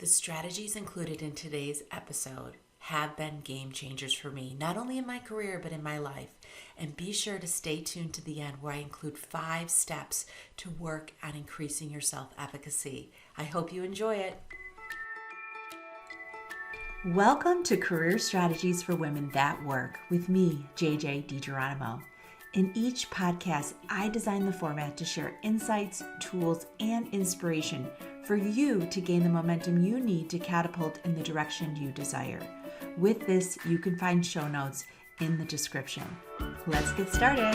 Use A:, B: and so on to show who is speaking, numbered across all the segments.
A: The strategies included in today's episode have been game changers for me, not only in my career, but in my life. And be sure to stay tuned to the end where I include 5 steps to work on increasing your self-efficacy. I hope you enjoy it. Welcome to Career Strategies for Women That Work with me, JJ DiGeronimo. In each podcast, I design the format to share insights, tools, and inspiration for you to gain the momentum you need to catapult in the direction you desire. With this, you can find show notes in the description. Let's get started.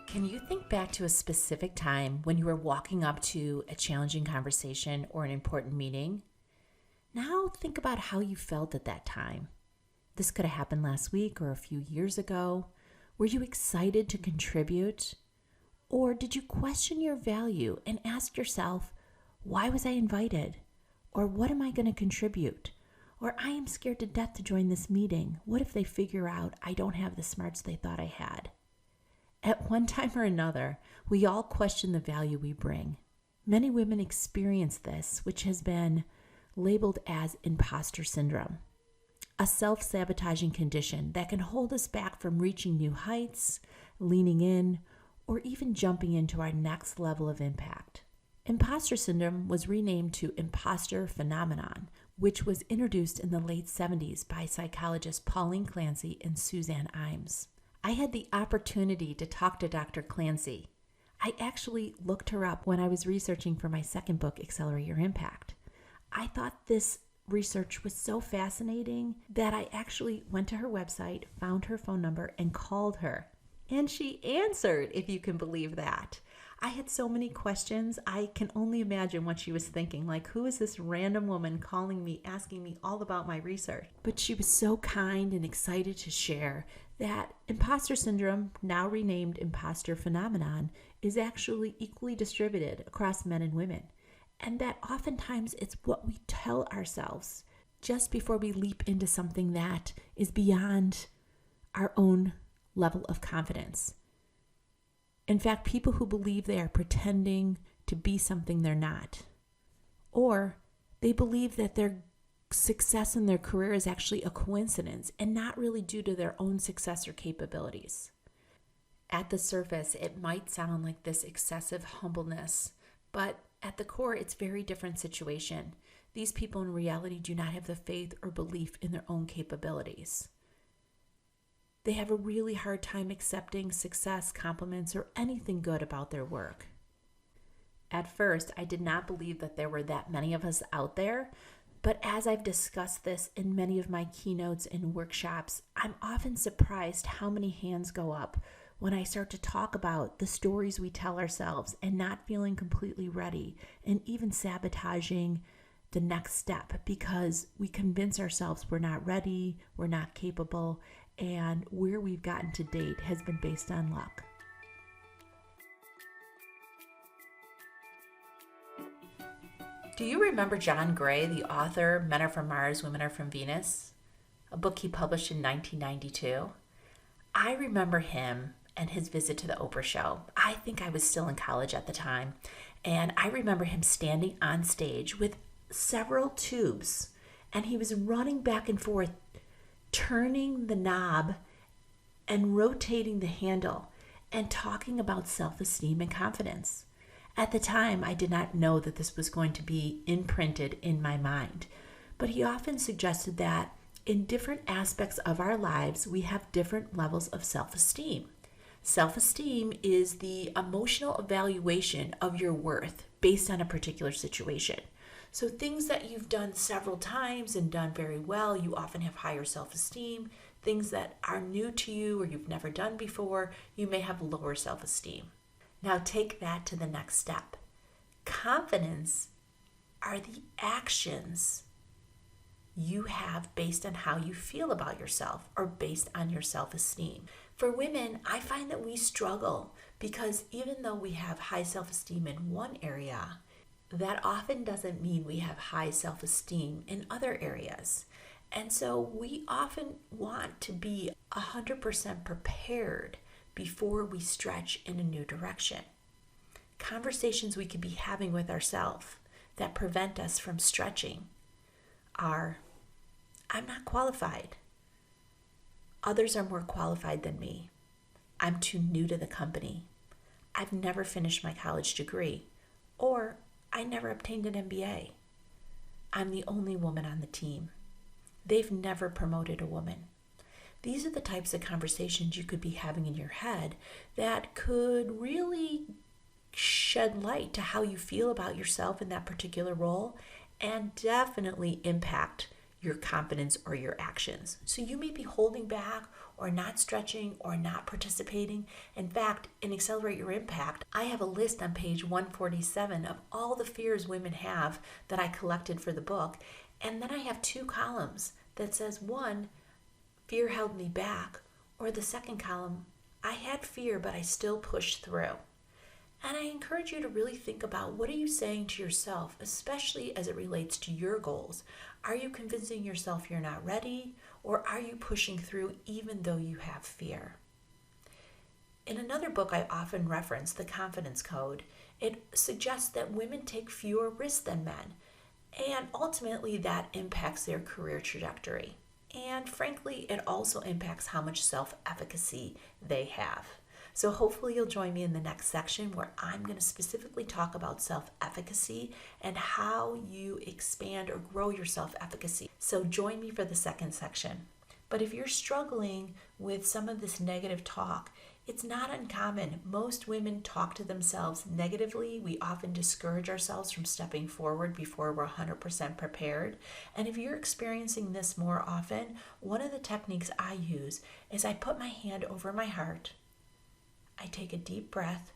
A: Can you think back to a specific time when you were walking up to a challenging conversation or an important meeting? Now think about how you felt at that time. This could have happened last week or a few years ago. Were you excited to contribute? Or did you question your value and ask yourself, why was I invited? Or what am I going to contribute? Or I am scared to death to join this meeting. What if they figure out I don't have the smarts they thought I had? At one time or another, we all question the value we bring. Many women experience this, which has been labeled as Impostor Syndrome, a self-sabotaging condition that can hold us back from reaching new heights, leaning in, or even jumping into our next level of impact. Imposter Syndrome was renamed to Imposter Phenomenon, which was introduced in the late 70s by psychologists Pauline Clancy and Suzanne Imes. I had the opportunity to talk to Dr. Clancy. I actually looked her up when I was researching for my second book, Accelerate Your Impact. I thought this research was so fascinating that I actually went to her website, found her phone number, and called her. And she answered, if you can believe that. I had so many questions. I can only imagine what she was thinking. Like, who is this random woman calling me, asking me all about my research? But she was so kind and excited to share that imposter syndrome, now renamed imposter phenomenon, is actually equally distributed across men and women. And that oftentimes it's what we tell ourselves just before we leap into something that is beyond our own level of confidence. In fact, people who believe they are pretending to be something they're not, or they believe that their success in their career is actually a coincidence and not really due to their own success or capabilities. At the surface, it might sound like this excessive humbleness, but at the core, it's a very different situation. These people in reality do not have the faith or belief in their own capabilities. They have a really hard time accepting success, compliments, or anything good about their work. At first, I did not believe that there were that many of us out there, but as I've discussed this in many of my keynotes and workshops, I'm often surprised how many hands go up when I start to talk about the stories we tell ourselves and not feeling completely ready and even sabotaging the next step because we convince ourselves we're not ready, we're not capable, and where we've gotten to date has been based on luck. Do you remember John Gray, the author, Men Are From Mars, Women Are From Venus? A book he published in 1992. I remember him and his visit to the Oprah show. I think I was still in college at the time, and I remember him standing on stage with several tubes, and he was running back and forth, turning the knob and rotating the handle and talking about self-esteem and confidence. At the time, I did not know that this was going to be imprinted in my mind, but he often suggested that in different aspects of our lives, we have different levels of self-esteem. Self-esteem is the emotional evaluation of your worth based on a particular situation. So things that you've done several times and done very well, you often have higher self-esteem. Things that are new to you or you've never done before, you may have lower self-esteem. Now take that to the next step. Confidence are the actions you have based on how you feel about yourself or based on your self-esteem. For women, I find that we struggle because even though we have high self-esteem in one area, that often doesn't mean we have high self-esteem in other areas. And so we often want to be 100% prepared before we stretch in a new direction. Conversations we could be having with ourselves that prevent us from stretching are, I'm not qualified. Others are more qualified than me. I'm too new to the company. I've never finished my college degree. Or I never obtained an MBA. I'm the only woman on the team. They've never promoted a woman. These are the types of conversations you could be having in your head that could really shed light to how you feel about yourself in that particular role and definitely impact your confidence or your actions. So you may be holding back or not stretching or not participating. In fact, in Accelerate Your Impact, I have a list on page 147 of all the fears women have that I collected for the book. And then I have 2 columns that says, 1, fear held me back, or the second column, I had fear, but I still pushed through. And I encourage you to really think about, what are you saying to yourself, especially as it relates to your goals? Are you convincing yourself you're not ready, or are you pushing through even though you have fear? In another book I often reference, The Confidence Code, it suggests that women take fewer risks than men, and ultimately that impacts their career trajectory. And frankly, it also impacts how much self-efficacy they have. So hopefully you'll join me in the next section where I'm going to specifically talk about self-efficacy and how you expand or grow your self-efficacy. So join me for the second section. But if you're struggling with some of this negative talk, it's not uncommon. Most women talk to themselves negatively. We often discourage ourselves from stepping forward before we're 100% prepared. And if you're experiencing this more often, one of the techniques I use is I put my hand over my heart. I take a deep breath.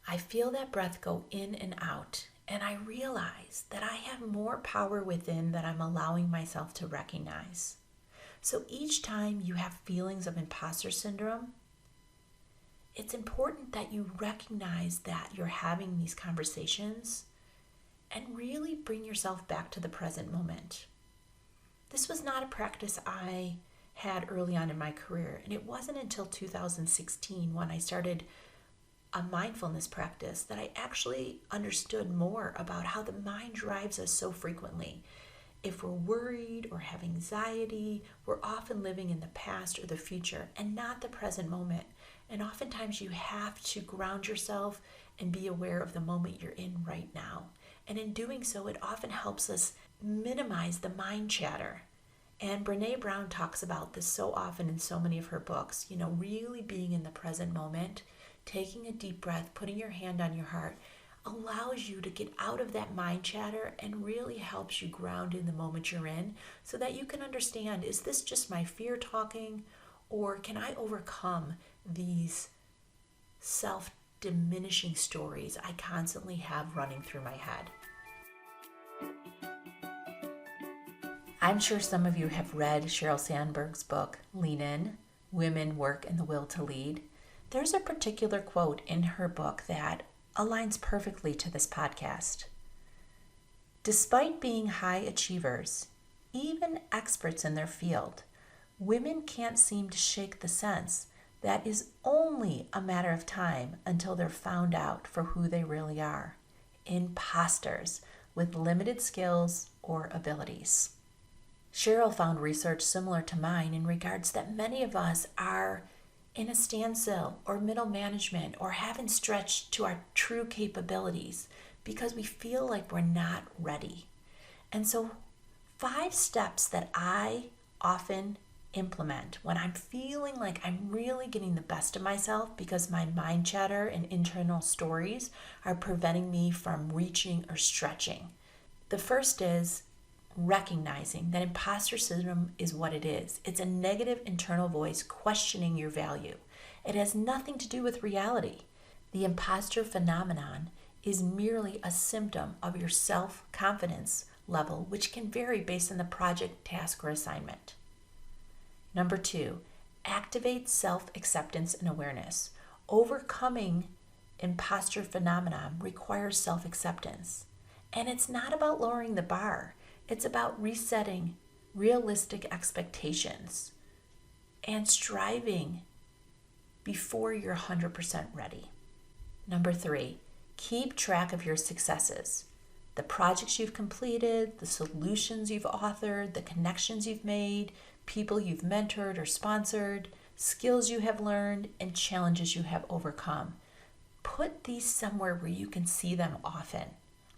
A: I feel that breath go in and out, and I realize that I have more power within that I'm allowing myself to recognize. So each time you have feelings of imposter syndrome, it's important that you recognize that you're having these conversations and really bring yourself back to the present moment. This was not a practice I had early on in my career, and it wasn't until 2016 when I started a mindfulness practice that I actually understood more about how the mind drives us so frequently. If we're worried or have anxiety, we're often living in the past or the future and not the present moment. And oftentimes you have to ground yourself and be aware of the moment you're in right now. And in doing so, it often helps us minimize the mind chatter. And Brené Brown talks about this so often in so many of her books, really being in the present moment, taking a deep breath, putting your hand on your heart, allows you to get out of that mind chatter and really helps you ground in the moment you're in so that you can understand, is this just my fear talking, or can I overcome these self-diminishing stories I constantly have running through my head? I'm sure some of you have read Sheryl Sandberg's book, Lean In, Women, Work, and the Will to Lead. There's a particular quote in her book that aligns perfectly to this podcast. Despite being high achievers, even experts in their field, women can't seem to shake the sense that is only a matter of time until they're found out for who they really are, imposters with limited skills or abilities. Sheryl found research similar to mine in regards that many of us are in a standstill or middle management or haven't stretched to our true capabilities because we feel like we're not ready. And so 5 steps that I often implement when I'm feeling like I'm really getting the best of myself because my mind chatter and internal stories are preventing me from reaching or stretching. The first is recognizing that imposter syndrome is what it is. It's a negative internal voice questioning your value. It has nothing to do with reality. The imposter phenomenon is merely a symptom of your self-confidence level, which can vary based on the project, task, or assignment. Number 2, activate self-acceptance and awareness. Overcoming imposter phenomenon requires self-acceptance. And it's not about lowering the bar. It's about resetting realistic expectations. and striving before you're 100% ready. Number 3, keep track of your successes. The projects you've completed, the solutions you've authored, the connections you've made, people you've mentored or sponsored, skills you have learned, and challenges you have overcome. Put these somewhere where you can see them often.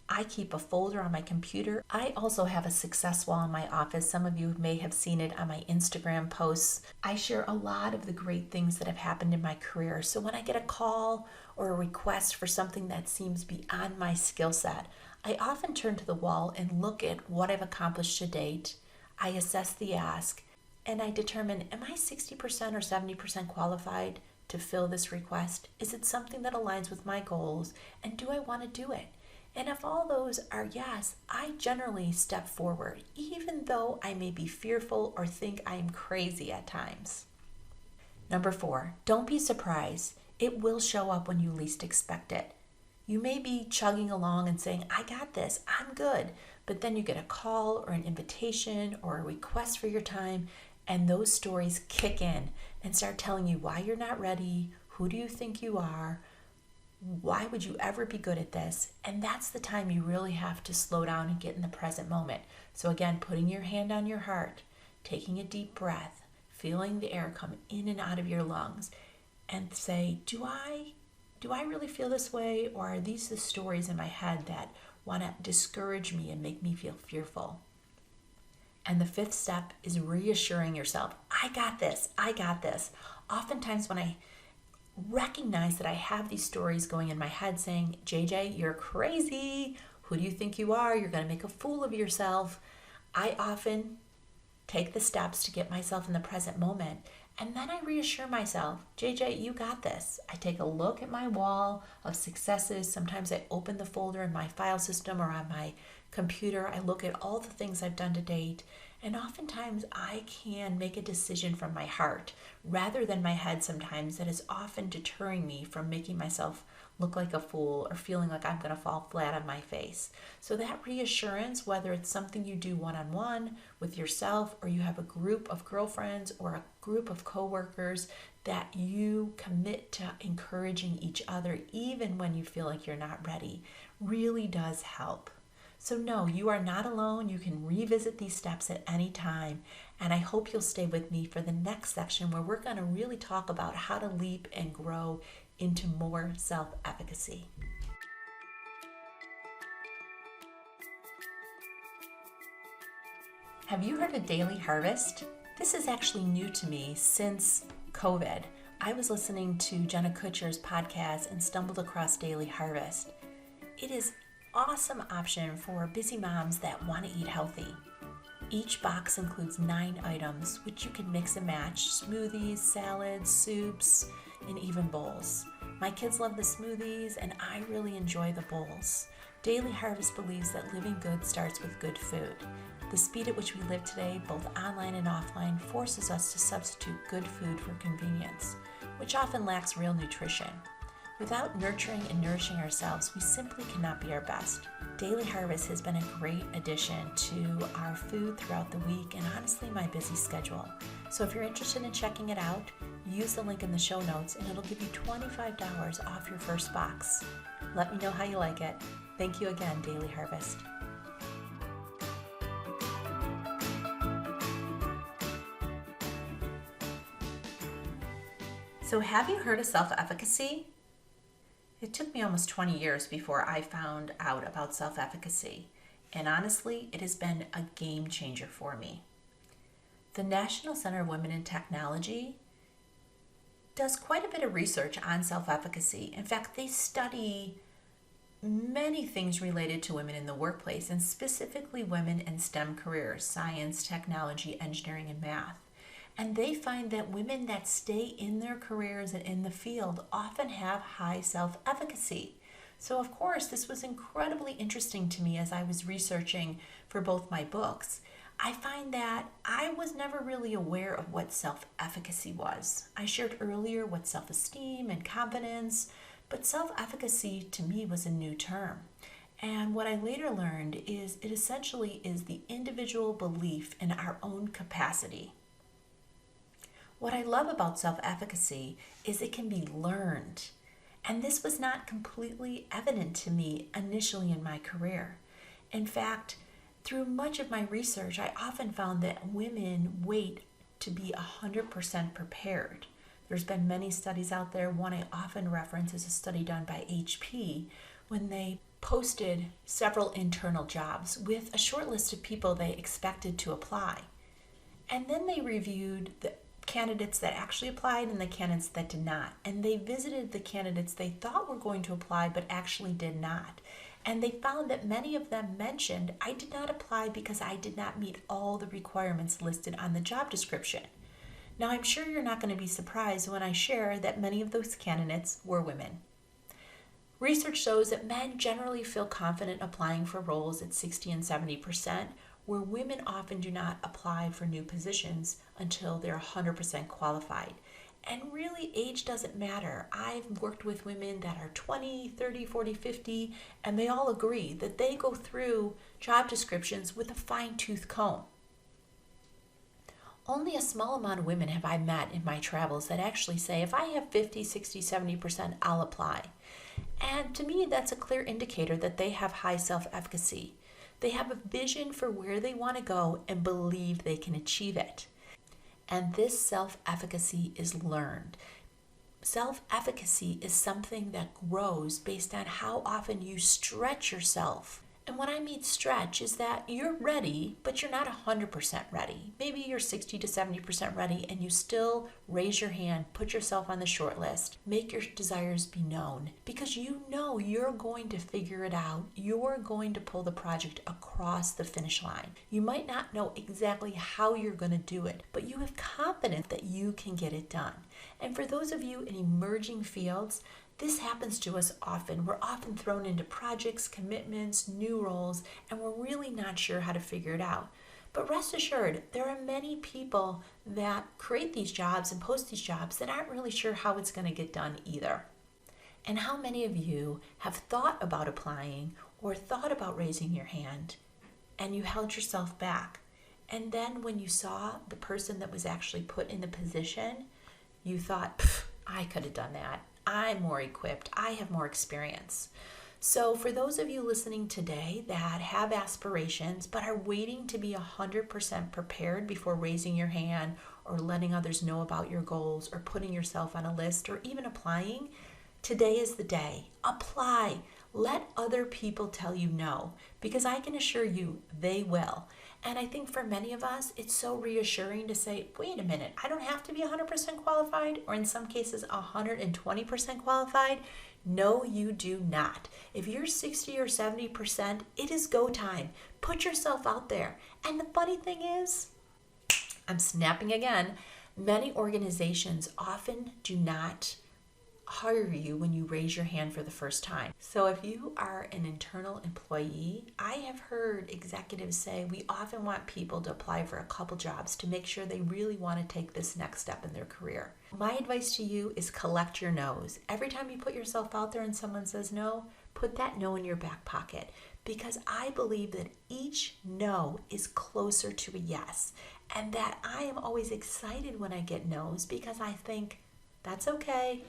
A: I keep a folder on my computer. I also have a success wall in my office. Some of you may have seen it on my Instagram posts. I share a lot of the great things that have happened in my career. So when I get a call or a request for something that seems beyond my skill set, I often turn to the wall and look at what I've accomplished to date. I assess the ask, and I determine, am I 60% or 70% qualified to fill this request? Is it something that aligns with my goals? And do I want to do it? And if all those are yes, I generally step forward, even though I may be fearful or think I am crazy at times. Number 4, don't be surprised. It will show up when you least expect it. You may be chugging along and saying, I got this, I'm good. But then you get a call or an invitation or a request for your time, and those stories kick in and start telling you why you're not ready, who do you think you are, why would you ever be good at this? And that's the time you really have to slow down and get in the present moment. So again, putting your hand on your heart, taking a deep breath, feeling the air come in and out of your lungs, and say, do I really feel this way, or are these the stories in my head that want to discourage me and make me feel fearful? And the 5th step is reassuring yourself, I got this, I got this. Oftentimes when I recognize that I have these stories going in my head saying, JJ, you're crazy. Who do you think you are? You're going to make a fool of yourself. I often take the steps to get myself in the present moment. And then I reassure myself, JJ, you got this. I take a look at my wall of successes. Sometimes I open the folder in my file system or on my computer. I look at all the things I've done to date. And oftentimes I can make a decision from my heart rather than my head sometimes, that is often deterring me from making myself look like a fool or feeling like I'm going to fall flat on my face. So that reassurance, whether it's something you do one-on-one with yourself, or you have a group of girlfriends or a group of coworkers, that you commit to encouraging each other even when you feel like you're not ready, really does help. So no, you are not alone. You can revisit these steps at any time. And I hope you'll stay with me for the next section where we're going to really talk about how to leap and grow into more self-efficacy. Have you heard of Daily Harvest? This is actually new to me since COVID. I was listening to Jenna Kutcher's podcast and stumbled across Daily Harvest. It is awesome option for busy moms that want to eat healthy. Each box includes 9 items, which you can mix and match: smoothies, salads, soups, and even bowls. My kids love the smoothies, and I really enjoy the bowls. Daily Harvest believes that living good starts with good food. The speed at which we live today, both online and offline, forces us to substitute good food for convenience, which often lacks real nutrition. Without nurturing and nourishing ourselves, we simply cannot be our best. Daily Harvest has been a great addition to our food throughout the week and honestly my busy schedule. So if you're interested in checking it out, use the link in the show notes and it'll give you $25 off your first box. Let me know how you like it. Thank you again, Daily Harvest. So have you heard of self-efficacy? It took me almost 20 years before I found out about self-efficacy, and honestly, it has been a game changer for me. The National Center of Women in Technology does quite a bit of research on self-efficacy. In fact, they study many things related to women in the workplace, and specifically women in STEM careers: science, technology, engineering, and math. And they find that women that stay in their careers and in the field often have high self-efficacy. So of course, this was incredibly interesting to me as I was researching for both my books. I find that I was never really aware of what self-efficacy was. I shared earlier what self-esteem and confidence, but self-efficacy to me was a new term. And what I later learned is it essentially is the individual belief in our own capacity. What I love about self-efficacy is it can be learned. And this was not completely evident to me initially in my career. In fact, through much of my research, I often found that women wait to be 100% prepared. There's been many studies out there. One I often reference is a study done by HP when they posted several internal jobs with a short list of people they expected to apply. And then they reviewed the candidates that actually applied and the candidates that did not. And they visited the candidates they thought were going to apply but actually did not. And they found that many of them mentioned, I did not apply because I did not meet all the requirements listed on the job description. Now, I'm sure you're not going to be surprised when I share that many of those candidates were women. Research shows that men generally feel confident applying for roles at 60 and 70%, where women often do not apply for new positions until they're 100% qualified. And really, age doesn't matter. I've worked with women that are 20, 30, 40, 50, and they all agree that they go through job descriptions with a fine-tooth comb. Only a small amount of women have I met in my travels that actually say, if I have 50, 60, 70%, I'll apply. And to me, that's a clear indicator that they have high self-efficacy. They have a vision for where they want to go and believe they can achieve it. And this self-efficacy is learned. Self-efficacy is something that grows based on how often you stretch yourself. And what I mean stretch is that you're ready, but you're not 100% ready. Maybe you're 60 to 70% ready and you still raise your hand, put yourself on the short list, make your desires be known because you know you're going to figure it out. You're going to pull the project across the finish line. You might not know exactly how you're going to do it, but you have confidence that you can get it done. And for those of you in emerging fields, this happens to us often. We're often thrown into projects, commitments, new roles, and we're really not sure how to figure it out. But rest assured, there are many people that create these jobs and post these jobs that aren't really sure how it's going to get done either. And how many of you have thought about applying or thought about raising your hand and you held yourself back? And then when you saw the person that was actually put in the position, you thought, I could have done that. I'm more equipped. I have more experience. So for those of you listening today that have aspirations but are waiting to be 100% prepared before raising your hand or letting others know about your goals or putting yourself on a list or even applying, today is the day. Apply. Let other people tell you no, because I can assure you they will. And I think for many of us, it's so reassuring to say, wait a minute, I don't have to be 100% qualified, or in some cases 120% qualified. No, you do not. If you're 60 or 70%, it is go time. Put yourself out there. And the funny thing is, I'm snapping again, many organizations often do not hire you when you raise your hand for the first time. So if you are an internal employee, I have heard executives say we often want people to apply for a couple jobs to make sure they really want to take this next step in their career. My advice to you is collect your no's. Every time you put yourself out there and someone says no, put that no in your back pocket, because I believe that each no is closer to a yes, and that I am always excited when I get no's because I think that's okay.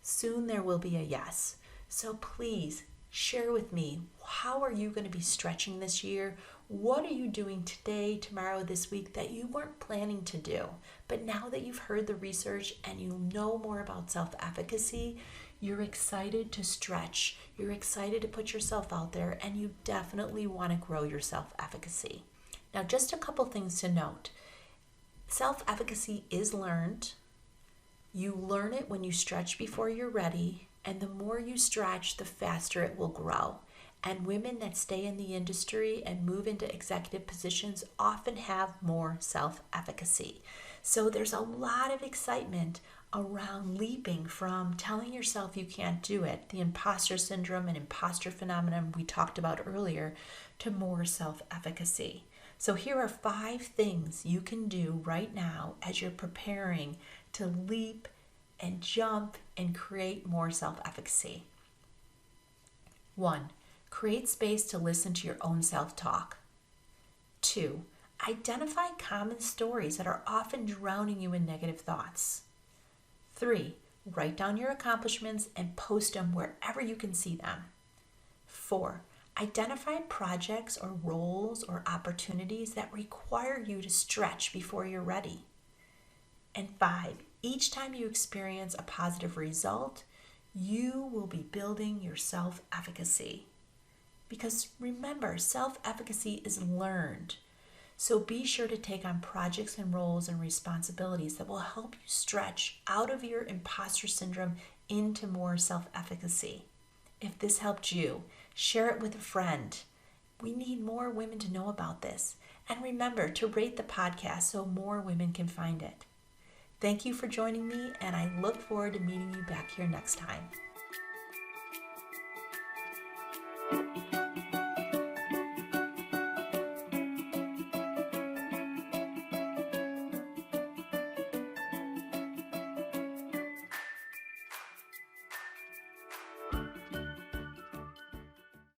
A: Soon there will be a yes. So please share with me, how are you going to be stretching this year? What are you doing today, tomorrow, this week that you weren't planning to do? But now that you've heard the research and you know more about self-efficacy, you're excited to stretch. You're excited to put yourself out there, and you definitely want to grow your self-efficacy. Now, just a couple things to note. Self-efficacy is learned. You learn it when you stretch before you're ready, and the more you stretch, the faster it will grow. And women that stay in the industry and move into executive positions often have more self-efficacy. So there's a lot of excitement around leaping from telling yourself you can't do it, the imposter syndrome and imposter phenomenon we talked about earlier, to more self-efficacy. So here are 5 things you can do right now as you're preparing to leap and jump and create more self-efficacy. 1, create space to listen to your own self-talk. 2, Identify common stories that are often drowning you in negative thoughts. 3. Write down your accomplishments and post them wherever you can see them. 4. Identify projects or roles or opportunities that require you to stretch before you're ready. And 5. Each time you experience a positive result, you will be building your self-efficacy. Because remember, self-efficacy is learned. So be sure to take on projects and roles and responsibilities that will help you stretch out of your imposter syndrome into more self-efficacy. If this helped you, share it with a friend. We need more women to know about this. And remember to rate the podcast so more women can find it. Thank you for joining me, and I look forward to meeting you back here next time.